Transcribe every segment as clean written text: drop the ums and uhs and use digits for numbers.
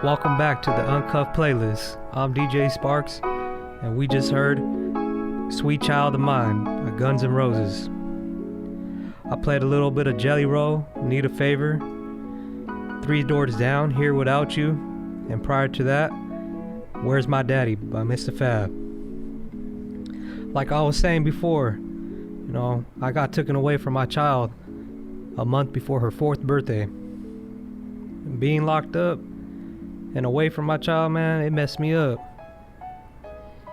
Welcome back to the Uncuffed Playlist. I'm DJ Sparks, and we just heard Sweet Child of Mine by Guns N' Roses. I played a little bit of Jelly Roll, Need a Favor, Three Doors Down, Here Without You, and prior to that, Where's My Daddy by Mr. Fab. Like I was saying before, I got taken away from my child a month before her 4th birthday. Being locked up and away from my child, man, it messed me up.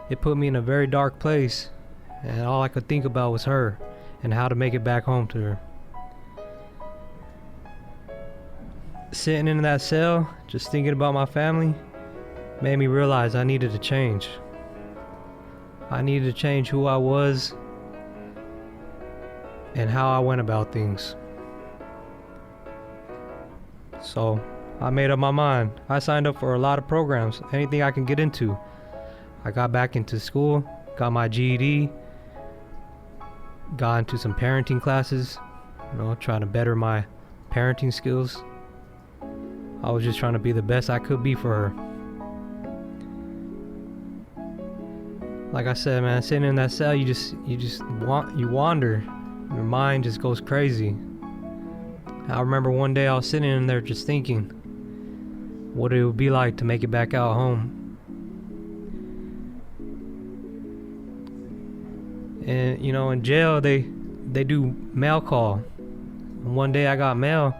It put me in a very dark place, and all I could think about was her and how to make it back home to her. Sitting in that cell, just thinking about my family, made me realize I needed to change. I needed to change who I was and how I went about things. So I made up my mind. I signed up for a lot of programs, anything I can get into. I got back into school, got my GED, got into some parenting classes, trying to better my parenting skills. I was just trying to be the best I could be for her. Like I said, man, sitting in that cell, you wander. Your mind just goes crazy. I remember one day I was sitting in there just thinking what it would be like to make it back out home. And in jail they do mail call. And one day I got mail,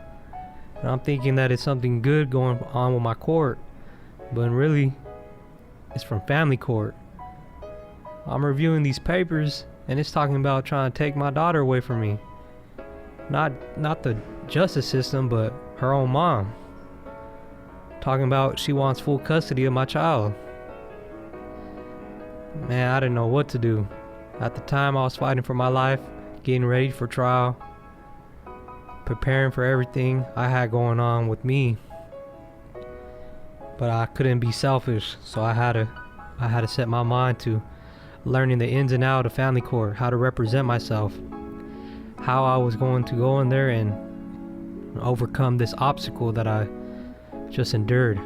and I'm thinking that it's something good going on with my court, but really it's from family court. I'm reviewing these papers, and it's talking about trying to take my daughter away from me. Not the justice system, but her own mom. Talking about she wants full custody of my child. Man, I didn't know what to do. At the time, I was fighting for my life, getting ready for trial, preparing for everything I had going on with me. But I couldn't be selfish, so I had to set my mind to learning the ins and outs of family court, how to represent myself, how I was going to go in there and overcome this obstacle that I just endured.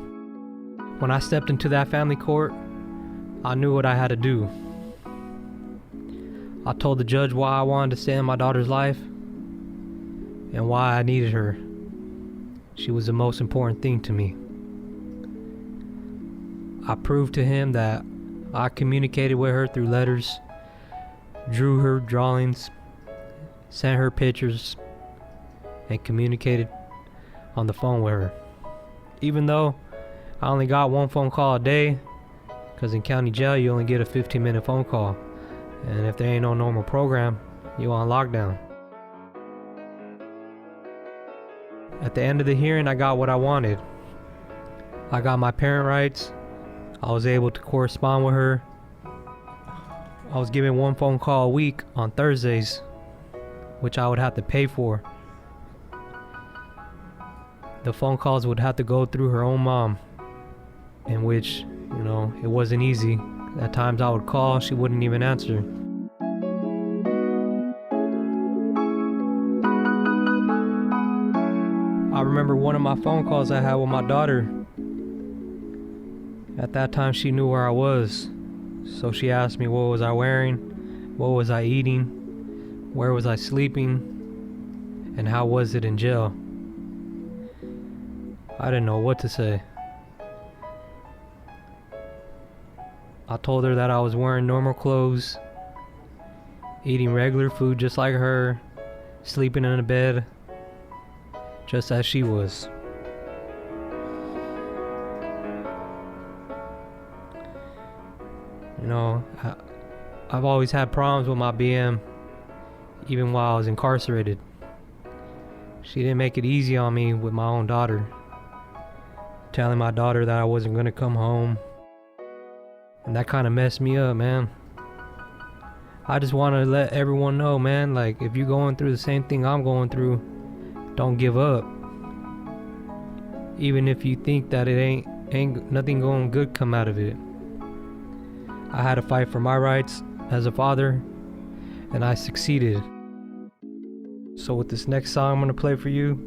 When I stepped into that family court, I knew what I had to do. I told the judge why I wanted to stay in my daughter's life and why I needed her. She was the most important thing to me. I proved to him that I communicated with her through letters, drew her drawings, sent her pictures, and communicated on the phone with her. Even though I only got one phone call a day, because in county jail you only get a 15-minute phone call, and if there ain't no normal program, you on lockdown. At the end of the hearing, I got what I wanted. I got my parent rights. I was able to correspond with her. I was given one phone call a week on Thursdays, which I would have to pay for. The phone calls would have to go through her own mom, in which, it wasn't easy. At times I would call, she wouldn't even answer. I remember one of my phone calls I had with my daughter. At that time she knew where I was, so she asked me what was I wearing, what was I eating, where was I sleeping, and how was it in jail. I didn't know what to say. I told her that I was wearing normal clothes, eating regular food just like her, sleeping in a bed just as she was. I've always had problems with my BM, even while I was incarcerated. She didn't make it easy on me with my own daughter, telling my daughter that I wasn't going to come home. And that kind of messed me up, man. I just want to let everyone know, man, like, if you're going through the same thing I'm going through, don't give up. Even if you think that it ain't nothing going good come out of it. I had to fight for my rights as a father, and I succeeded. So with this next song I'm going to play for you,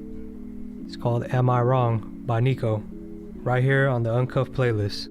it's called Am I Wrong by Nico. right here on the Uncuffed playlist.